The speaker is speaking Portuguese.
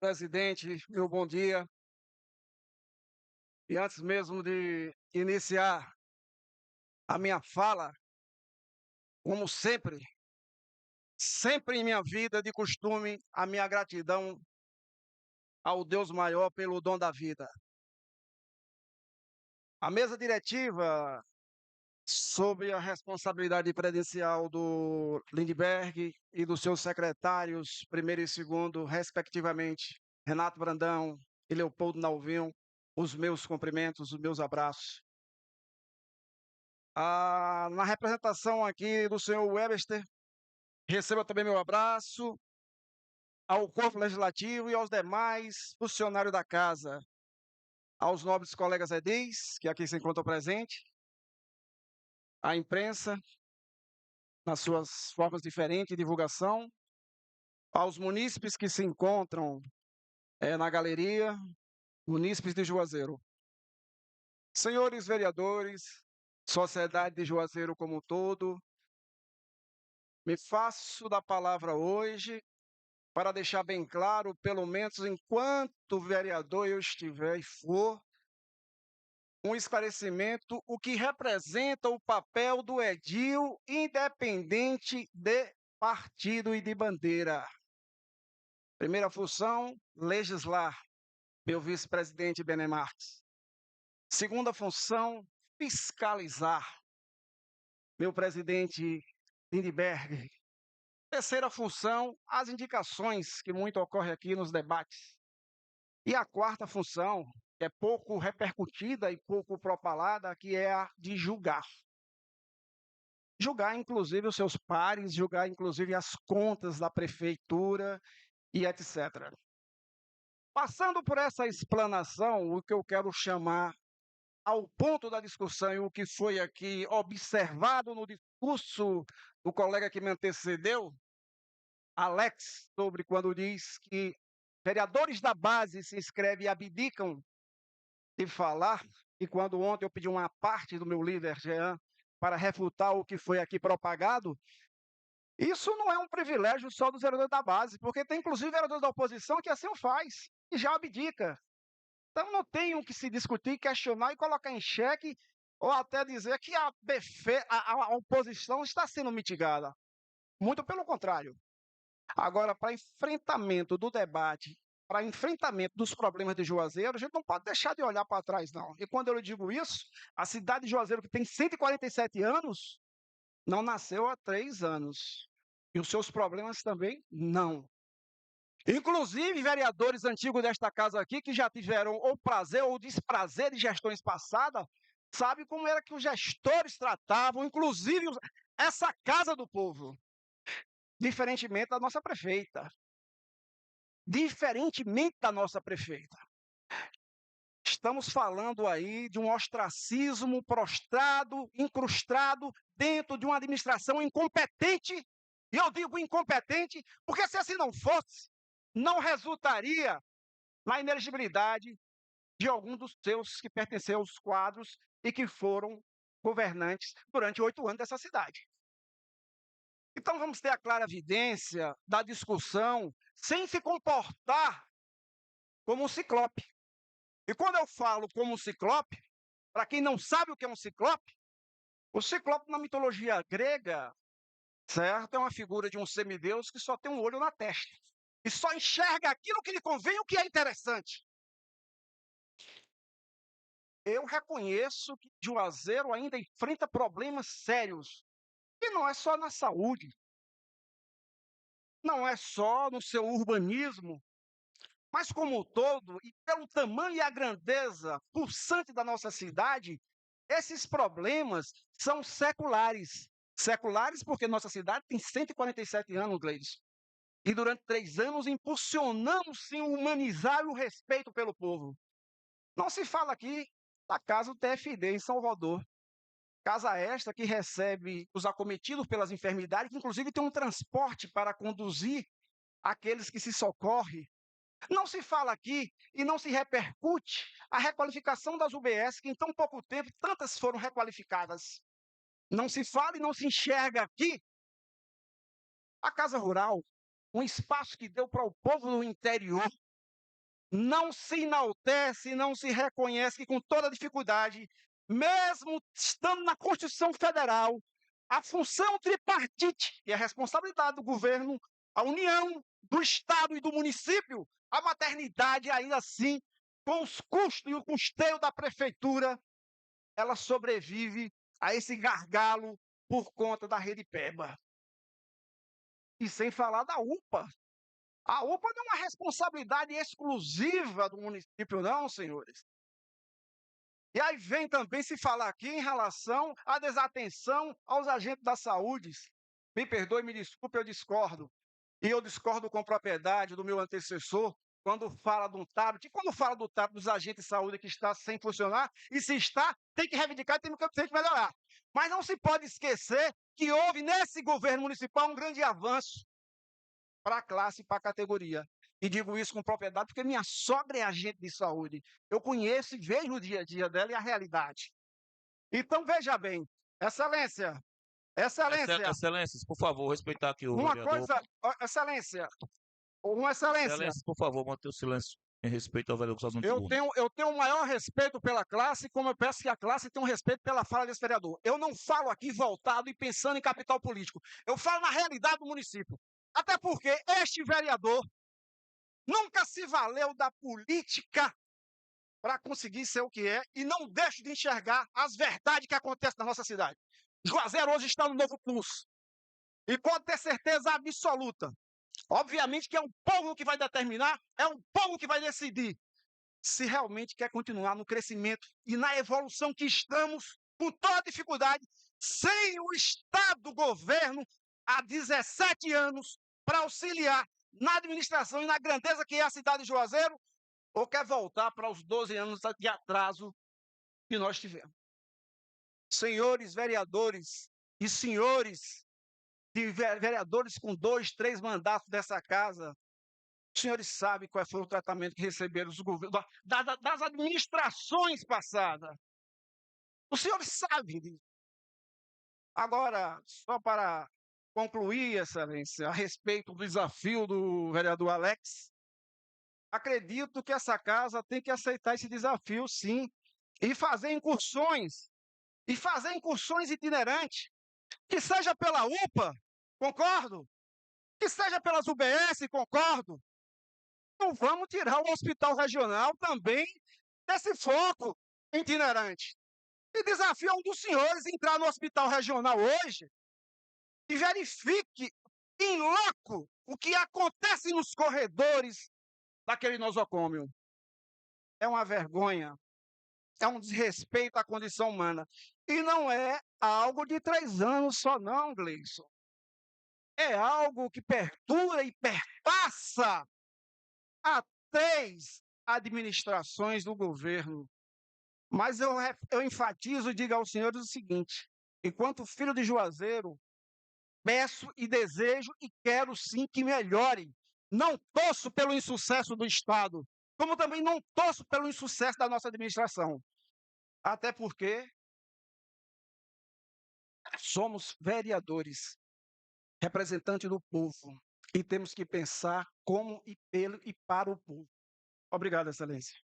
Presidente, meu bom dia. E antes mesmo de iniciar a minha fala, como sempre em minha vida, de costume, a minha gratidão ao Deus maior pelo dom da vida. A mesa diretiva, sob a responsabilidade credencial do Lindbergh e dos seus secretários, primeiro e segundo, respectivamente, Renato Brandão e Leopoldo Nauvin, os meus cumprimentos, os meus abraços. Na representação aqui do senhor Webster, receba também meu abraço ao corpo legislativo e aos demais funcionários da casa, aos nobres colegas edis, que aqui se encontram presentes, à imprensa, nas suas formas diferentes de divulgação, aos munícipes que se encontram na galeria, munícipes de Juazeiro. Senhores vereadores, sociedade de Juazeiro como um todo, me faço da palavra hoje para deixar bem claro, pelo menos enquanto vereador eu estiver e for, um esclarecimento, o que representa o papel do edil, independente de partido e de bandeira. Primeira função, legislar, meu vice-presidente Bené Marques. Segunda função, fiscalizar, meu presidente Lindbergh. Terceira função, as indicações que muito ocorrem aqui nos debates. E a quarta função, que é pouco repercutida e pouco propalada, que é a de julgar. Julgar, inclusive, os seus pares, julgar, inclusive, as contas da prefeitura e etc. Passando por essa explanação, o que eu quero chamar ao ponto da discussão e o que foi aqui observado no discurso do colega que me antecedeu, Alex, sobre quando diz que vereadores da base se inscrevem e abdicam de falar, e quando ontem eu pedi uma parte do meu líder, Jean, para refutar o que foi aqui propagado, isso não é um privilégio só dos vereadores da base, porque tem inclusive vereadores da oposição que assim o faz, e já abdica. Então não tem o que se discutir, questionar e colocar em xeque, ou até dizer que a oposição está sendo mitigada. Muito pelo contrário. Agora, para enfrentamento do debate, para enfrentamento dos problemas de Juazeiro, a gente não pode deixar de olhar para trás, não. E quando eu digo isso, a cidade de Juazeiro, que tem 147 anos, não nasceu há 3 anos. E os seus problemas também não. Inclusive, vereadores antigos desta casa aqui, que já tiveram ou prazer ou desprazer de gestões passadas, sabe como era que os gestores tratavam, inclusive, essa casa do povo. Diferentemente da nossa prefeita. Diferentemente da nossa prefeita. Estamos falando aí de um ostracismo prostrado, incrustado dentro de uma administração incompetente. E eu digo incompetente porque se assim não fosse, não resultaria na inelegibilidade de algum dos seus que pertenceu aos quadros e que foram governantes durante 8 anos dessa cidade. Então vamos ter a clara evidência da discussão sem se comportar como um ciclope. E quando eu falo como um ciclope, para quem não sabe o que é um ciclope, o ciclope na mitologia grega, certo, é uma figura de um semideus que só tem um olho na testa. E só enxerga aquilo que lhe convém, o que é interessante. Eu reconheço que Juazeiro ainda enfrenta problemas sérios. E não é só na saúde. Não é só no seu urbanismo. Mas como um todo, e pelo tamanho e a grandeza pulsante da nossa cidade, esses problemas são seculares. Seculares porque nossa cidade tem 147 anos, Gleides. E durante 3 anos impulsionamos sim o humanizar e o respeito pelo povo. Não se fala aqui da casa do TFD em Salvador. Casa esta que recebe os acometidos pelas enfermidades, que inclusive tem um transporte para conduzir aqueles que se socorrem. Não se fala aqui e não se repercute a requalificação das UBS, que em tão pouco tempo tantas foram requalificadas. Não se fala e não se enxerga aqui a Casa Rural, um espaço que deu para o povo do interior não se enaltece, não se reconhece que, com toda dificuldade, mesmo estando na Constituição Federal, a função tripartite, que é a responsabilidade do governo, a união do Estado e do município, a maternidade, ainda assim, com os custos e o custeio da prefeitura, ela sobrevive a esse gargalo por conta da Rede PEBA. E sem falar da UPA. A UPA não é uma responsabilidade exclusiva do município, não, senhores. E aí vem também se falar aqui em relação à desatenção aos agentes da saúde. Me perdoe, me desculpe, eu discordo. E eu discordo com propriedade do meu antecessor quando fala de um tablet, quando fala do tablet dos agentes de saúde que está sem funcionar, e se está, tem que reivindicar e tem que melhorar. Mas não se pode esquecer que houve nesse governo municipal um grande avanço para a classe e para a categoria. E digo isso com propriedade porque minha sogra é agente de saúde. Eu conheço e vejo o dia a dia dela e a realidade. Então, veja bem, excelência, excelência, Excelências, por favor, respeitar aqui o uma vereador. coisa, excelência, uma excelência, Excelências, por favor, manter o silêncio em respeito ao vereador que está no turno. eu tenho o maior respeito pela classe, como eu peço que a classe tenha um respeito pela fala desse vereador. Eu não falo aqui voltado e pensando em capital político. Eu falo na realidade do município. Até porque este vereador nunca se valeu da política para conseguir ser o que é e não deixa de enxergar as verdades que acontecem na nossa cidade. Juazeiro hoje está no novo curso. E pode ter certeza absoluta. Obviamente que é um povo que vai determinar, é um povo que vai decidir se realmente quer continuar no crescimento e na evolução que estamos, com toda dificuldade, sem o Estado do governo há 17 anos para auxiliar na administração e na grandeza que é a cidade de Juazeiro, ou quer voltar para os 12 anos de atraso que nós tivemos. Senhores vereadores e senhores de vereadores com 2, 3 mandatos dessa casa, os senhores sabem qual foi o tratamento que receberam os governos, das administrações passadas. Os senhores sabem disso. Agora, só para concluir, excelência, a respeito do desafio do vereador Alex, acredito que essa casa tem que aceitar esse desafio, sim, e fazer incursões itinerantes, que seja pela UPA, concordo, que seja pelas UBS, concordo. Não vamos tirar o hospital regional também desse foco itinerante. E desafio um dos senhores entrar no hospital regional hoje e verifique em loco o que acontece nos corredores daquele nosocômio. É uma vergonha, é um desrespeito à condição humana. E não é algo de 3 anos só não, Gleison. É algo que perdura e perpassa a 3 administrações do governo. Mas eu enfatizo e digo aos senhores o seguinte: enquanto filho de Juazeiro, peço e desejo e quero sim que melhore. Não torço pelo insucesso do Estado, como também não torço pelo insucesso da nossa administração. Até porque somos vereadores, representantes do povo, e temos que pensar como e pelo e para o povo. Obrigado, excelência.